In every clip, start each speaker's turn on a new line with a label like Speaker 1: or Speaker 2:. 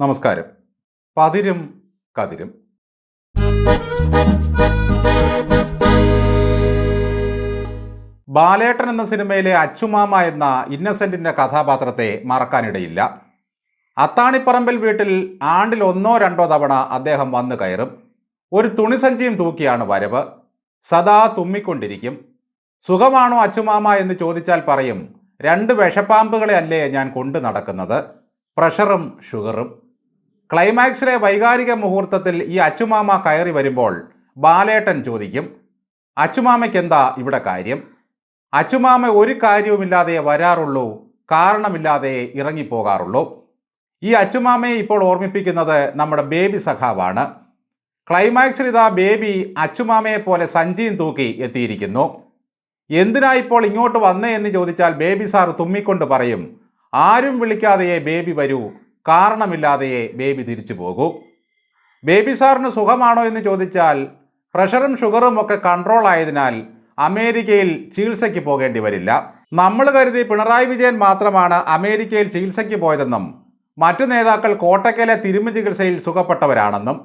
Speaker 1: നമസ്കാരം. പതിരും കതിരും. ബാലേട്ടൻ എന്ന സിനിമയിലെ അച്ചുമാമ എന്ന ഇന്നസെന്റിന്റെ കഥാപാത്രത്തെ മറക്കാനിടയില്ല. അത്താണിപ്പറമ്പിൽ വീട്ടിൽ ആണ്ടിൽ ഒന്നോ രണ്ടോ തവണ അദ്ദേഹം വന്നു കയറും. ഒരു തുണിസഞ്ചിയും തൂക്കിയാണ് വരവ്. സദാ തുമ്മിക്കൊണ്ടിരിക്കും. സുഖമാണോ അച്ചുമാമ എന്ന് ചോദിച്ചാൽ പറയും, 2 വിഷപ്പാമ്പുകളെ അല്ലേ ഞാൻ കൊണ്ടു നടക്കുന്നത്, പ്രഷറും ഷുഗറും. ക്ലൈമാക്സിലെ വൈകാരിക മുഹൂർത്തത്തിൽ ഈ അച്ചുമാമ കയറി വരുമ്പോൾ ബാലേട്ടൻ ചോദിക്കും, അച്ചുമാമയ്ക്കെന്താ ഇവിടെ കാര്യം? അച്ചുമാമ ഒരു കാര്യവുമില്ലാതെ വരാറുള്ളൂ, കാരണമില്ലാതെ ഇറങ്ങിപ്പോകാറുള്ളൂ. ഈ അച്ചുമാമയെ ഇപ്പോൾ ഓർമ്മിപ്പിക്കുന്നത് നമ്മുടെ ബേബി സഖാവാണ്. ക്ലൈമാക്സിൽ ഇതാ ബേബി അച്ചുമാമയെ പോലെ സഞ്ചിയും തൂക്കി എത്തിയിരിക്കുന്നു. എന്തിനാ ഇപ്പോൾ ഇങ്ങോട്ട് വന്നേ എന്ന് ചോദിച്ചാൽ ബേബി സാർ തുമ്മിക്കൊണ്ട് പറയും, ആരും വിളിക്കാതെയേ ബേബി വരൂ, കാരണമില്ലാതെയേ ബേബി തിരിച്ചു പോകൂ. ബേബി സാറിന് സുഖമാണോ എന്ന് ചോദിച്ചാൽ പ്രഷറും ഷുഗറും ഒക്കെ കൺട്രോൾ ആയതിനാൽ അമേരിക്കയിൽ ചികിത്സയ്ക്ക് പോകേണ്ടി വരില്ല. നമ്മൾ കരുതി പിണറായി വിജയൻ മാത്രമാണ് അമേരിക്കയിൽ ചികിത്സയ്ക്ക് പോയതെന്നും മറ്റു നേതാക്കൾ കോട്ടക്കലെ തിരുമു ചികിത്സയിൽ സുഖപ്പെട്ടവരാണെന്നും.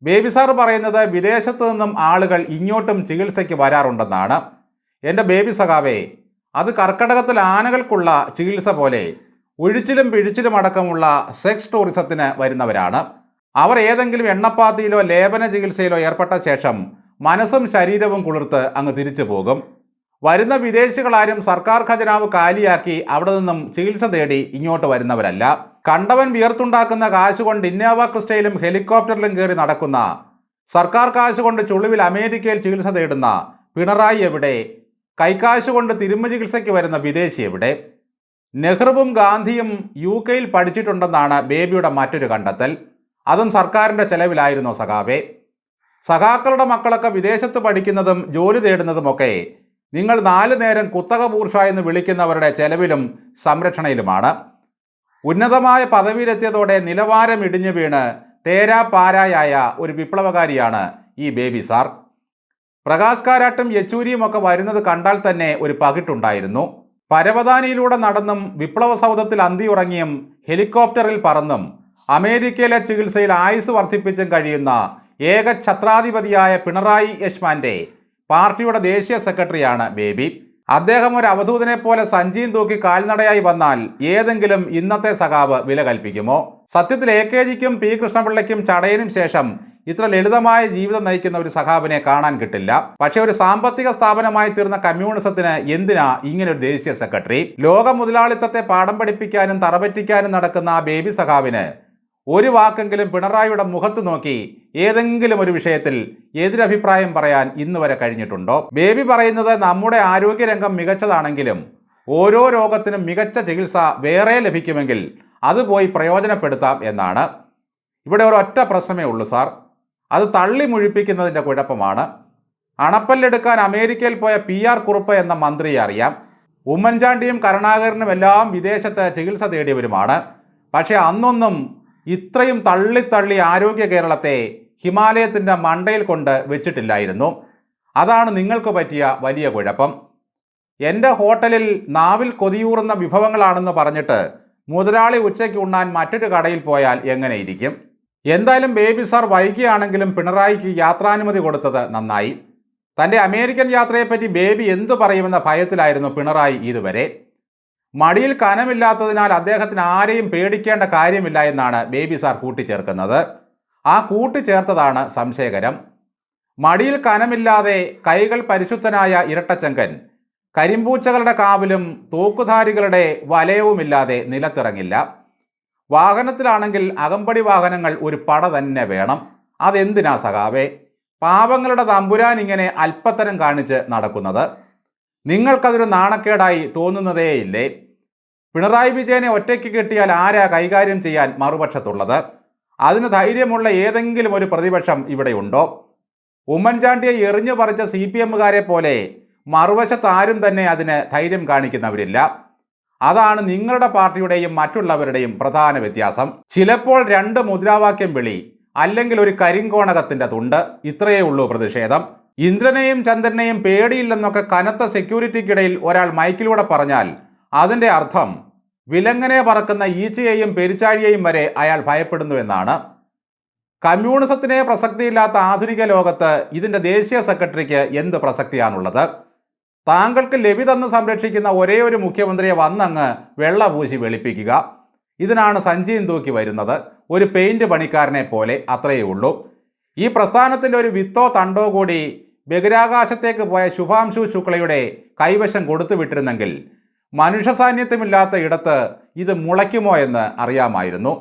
Speaker 1: ബേബി സാർ പറയുന്നത് വിദേശത്തു നിന്നും ആളുകൾ ഇങ്ങോട്ടും ചികിത്സയ്ക്ക് വരാറുണ്ടെന്നാണ്. എൻ്റെ ബേബി സഖാവേ, അത് കർക്കിടകത്തിൽ ആനകൾക്കുള്ള ചികിത്സ പോലെ ഒഴിച്ചിലും പിഴിച്ചിലും അടക്കമുള്ള സെക്സ് ടൂറിസത്തിന് വരുന്നവരാണ്. അവർ ഏതെങ്കിലും എണ്ണപ്പാത്തിയിലോ ലേപന ചികിത്സയിലോ ഏർപ്പെട്ട ശേഷം മനസ്സും ശരീരവും കുളിർത്ത് അങ്ങ് തിരിച്ചു പോകും. വരുന്ന വിദേശികളാരും സർക്കാർ ഖജനാവ് കാലിയാക്കി അവിടെ നിന്നും ചികിത്സ തേടി ഇങ്ങോട്ട് വരുന്നവരല്ല. കണ്ടവൻ വിയർത്തുണ്ടാക്കുന്ന കാശുകൊണ്ട് ഇന്നോവ ക്രിസ്റ്റയിലും ഹെലികോപ്റ്ററിലും കയറി നടക്കുന്ന, സർക്കാർ കാശുകൊണ്ട് ചുളിവിൽ അമേരിക്കയിൽ ചികിത്സ തേടുന്ന പിണറായി എവിടെ? കൈക്കാശ് കൊണ്ട് തിരുമു ചികിത്സയ്ക്ക് വരുന്ന വിദേശി എവിടെ? നെഹ്റുവും ഗാന്ധിയും UK പഠിച്ചിട്ടുണ്ടെന്നാണ് ബേബിയുടെ മറ്റൊരു കണ്ടെത്തൽ. അതും സർക്കാരിൻ്റെ ചെലവിലായിരുന്നു സഖാവേ. സഖാക്കളുടെ മക്കളൊക്കെ വിദേശത്ത് പഠിക്കുന്നതും ജോലി തേടുന്നതുമൊക്കെ നിങ്ങൾ 4 നേരം കുത്തക ബൂർഷ എന്ന് വിളിക്കുന്നവരുടെ ചെലവിലും സംരക്ഷണയിലുമാണ്. ഉന്നതമായ പദവിയിലെത്തിയതോടെ നിലവാരം ഇടിഞ്ഞു വീണ് തേരാപാരായായ ഒരു വിപ്ലവകാരിയാണ് ഈ ബേബി സാർ. പ്രകാശ് കാരാട്ടും യെച്ചൂരിയും ഒക്കെ വരുന്നത് കണ്ടാൽ തന്നെ ഒരു പകിട്ടുണ്ടായിരുന്നു. പരവതാനിയിലൂടെ നടന്നും വിപ്ലവ സൗധത്തിൽ അന്തിയുറങ്ങിയും ഹെലികോപ്റ്ററിൽ പറന്നും അമേരിക്കയിലെ ചികിത്സയിൽ ആയുസ് വർദ്ധിപ്പിച്ചും കഴിയുന്ന ഏക ഛത്രാധിപതിയായ പിണറായി യശ്മാന്റെ പാർട്ടിയുടെ ദേശീയ സെക്രട്ടറിയാണ് ബേബി. അദ്ദേഹം ഒരു അവധൂതനെ പോലെ സഞ്ചിയും തൂക്കി കാൽനടയായി വന്നാൽ ഏതെങ്കിലും ഇന്നത്തെ സഖാവ് വില കൽപ്പിക്കുമോ? സത്യത്തിൽ AKജിക്കും P കൃഷ്ണപിള്ളയ്ക്കും ചടയനും ശേഷം ഇത്ര ലളിതമായ ജീവിതം നയിക്കുന്ന ഒരു സഖാവിനെ കാണാൻ കിട്ടില്ല. പക്ഷെ ഒരു സാമ്പത്തിക സ്ഥാപനമായി തീർന്ന കമ്മ്യൂണിസത്തിന് എന്തിനാ ഇങ്ങനൊരു ദേശീയ സെക്രട്ടറി? ലോക മുതലാളിത്തത്തെ പാഠം പഠിപ്പിക്കാനും തറപറ്റിക്കാനും നടക്കുന്ന ആ ബേബി സഖാവിന് ഒരു വാക്കെങ്കിലും പിണറായിയുടെ മുഖത്ത് നോക്കി ഏതെങ്കിലും ഒരു വിഷയത്തിൽ എതിരഭിപ്രായം പറയാൻ ഇന്ന് വരെ കഴിഞ്ഞിട്ടുണ്ടോ? ബേബി പറയുന്നത് നമ്മുടെ ആരോഗ്യരംഗം മികച്ചതാണെങ്കിലും ഓരോ രോഗത്തിനും മികച്ച ചികിത്സ വേറെ ലഭിക്കുമെങ്കിൽ അത് പോയി പ്രയോജനപ്പെടുത്താം എന്നാണ്. ഇവിടെ ഒരൊറ്റ പ്രശ്നമേ ഉള്ളൂ സാർ, അത് തള്ളി മുഴിപ്പിക്കുന്നതിൻ്റെ കുഴപ്പമാണ്. അണപ്പല്ലെടുക്കാൻ അമേരിക്കയിൽ പോയ PR കുറുപ്പ് എന്ന മന്ത്രിയെ അറിയാം. ഉമ്മൻചാണ്ടിയും കരുണാകരനും എല്ലാം വിദേശത്ത് ചികിത്സ തേടിയവരുമാണ്. പക്ഷേ അന്നൊന്നും ഇത്രയും തള്ളി ആരോഗ്യ കേരളത്തെ ഹിമാലയത്തിൻ്റെ മണ്ടയിൽ കൊണ്ട് വെച്ചിട്ടില്ലായിരുന്നു. അതാണ് നിങ്ങൾക്ക് പറ്റിയ വലിയ കുഴപ്പം. എൻ്റെ ഹോട്ടലിൽ നാവിൽ കൊതിയൂറുന്ന വിഭവങ്ങളാണെന്ന് പറഞ്ഞിട്ട് മുതലാളി ഉച്ചയ്ക്ക് ഉണ്ണാൻ മറ്റൊരു കടയിൽ പോയാൽ എങ്ങനെയിരിക്കും? എന്തായാലും ബേബി സാർ വൈകിയാണെങ്കിലും പിണറായിക്ക് യാത്രാനുമതി കൊടുത്തത് നന്നായി. തൻ്റെ അമേരിക്കൻ യാത്രയെപ്പറ്റി ബേബി എന്തു പറയുമെന്ന ഭയത്തിലായിരുന്നു പിണറായി ഇതുവരെ. മടിയിൽ കനമില്ലാത്തതിനാൽ അദ്ദേഹത്തിന് ആരെയും പേടിക്കേണ്ട കാര്യമില്ല എന്നാണ് ബേബി സാർ കൂട്ടിച്ചേർക്കുന്നത്. ആ കൂട്ടിച്ചേർത്തതാണ് സംശയകരം. മടിയിൽ കനമില്ലാതെ കൈകൾ പരിശുദ്ധനായ ഇരട്ടച്ചങ്കൻ കരിമ്പൂച്ചകളുടെ കാവലും തൂക്കുധാരികളുടെ വലയവുമില്ലാതെ നിലത്തിറങ്ങില്ല. വാഹനത്തിലാണെങ്കിൽ അകമ്പടി വാഹനങ്ങൾ ഒരു പട തന്നെ വേണം. അതെന്തിനാ സഖാവേ? പാവങ്ങളുടെ തമ്പുരാൻ ഇങ്ങനെ അല്പത്തരം കാണിച്ച് നടക്കുന്നത് നിങ്ങൾക്കതൊരു നാണക്കേടായി തോന്നുന്നതേയില്ലേ? പിണറായി വിജയനെ ഒറ്റയ്ക്ക് കിട്ടിയാൽ ആരാ കൈകാര്യം ചെയ്യാൻ മറുപക്ഷത്തുള്ളത്? അതിന് ധൈര്യമുള്ള ഏതെങ്കിലും ഒരു പ്രതിപക്ഷം ഇവിടെയുണ്ടോ? ഉമ്മൻചാണ്ടിയെ എറിഞ്ഞു പറിച്ച CPMകാരെ പോലെ മറുവശത്ത് ആരും തന്നെ അതിന് ധൈര്യം കാണിക്കുന്നവരില്ല. അതാണ് നിങ്ങളുടെ പാർട്ടിയുടെയും മറ്റുള്ളവരുടെയും പ്രധാന വ്യത്യാസം. ചിലപ്പോൾ 2 മുദ്രാവാക്യം വിളി, അല്ലെങ്കിൽ ഒരു കരിങ്കോണകത്തിൻ്റെ തുണ്ട്, ഇത്രയേ ഉള്ളൂ പ്രതിഷേധം. ഇന്ദ്രനെയും ചന്ദ്രനെയും പേടിയില്ലെന്നൊക്കെ കനത്ത സെക്യൂരിറ്റിക്കിടയിൽ ഒരാൾ മൈക്കിലൂടെ പറഞ്ഞാൽ അതിൻ്റെ അർത്ഥം വിലങ്ങനെ പറക്കുന്ന ഈച്ചയെയും പെരിച്ചാഴിയെയും വരെ അയാൾ ഭയപ്പെടുന്നുവെന്നാണ്. കമ്മ്യൂണിസത്തിനെ പ്രസക്തിയില്ലാത്ത ആധുനിക ലോകത്ത് ഇതിൻ്റെ ദേശീയ സെക്രട്ടറിക്ക് എന്ത് പ്രസക്തിയാണുള്ളത്? താങ്കൾക്ക് ലവി തന്ന് സംരക്ഷിക്കുന്ന ഒരേ ഒരു മുഖ്യമന്ത്രിയെ വന്നങ്ങ് വെള്ള പൂശി വെളുപ്പിക്കുക. ഇതിനാണ് സഞ്ചിയും തൂക്കി വരുന്നത്. ഒരു പെയിൻറ് പണിക്കാരനെ പോലെ, അത്രയേ ഉള്ളൂ. ഈ പ്രസ്ഥാനത്തിൻ്റെ ഒരു വിത്തോ തണ്ടോ കൂടി ബഹിരാകാശത്തേക്ക് പോയ ശുഭാംശു ശുക്ലയുടെ കൈവശം കൊടുത്തു വിട്ടിരുന്നെങ്കിൽ മനുഷ്യ സാന്നിധ്യമില്ലാത്ത ഇടത്ത് ഇത് മുളയ്ക്കുമോ എന്ന് അറിയാമായിരുന്നു.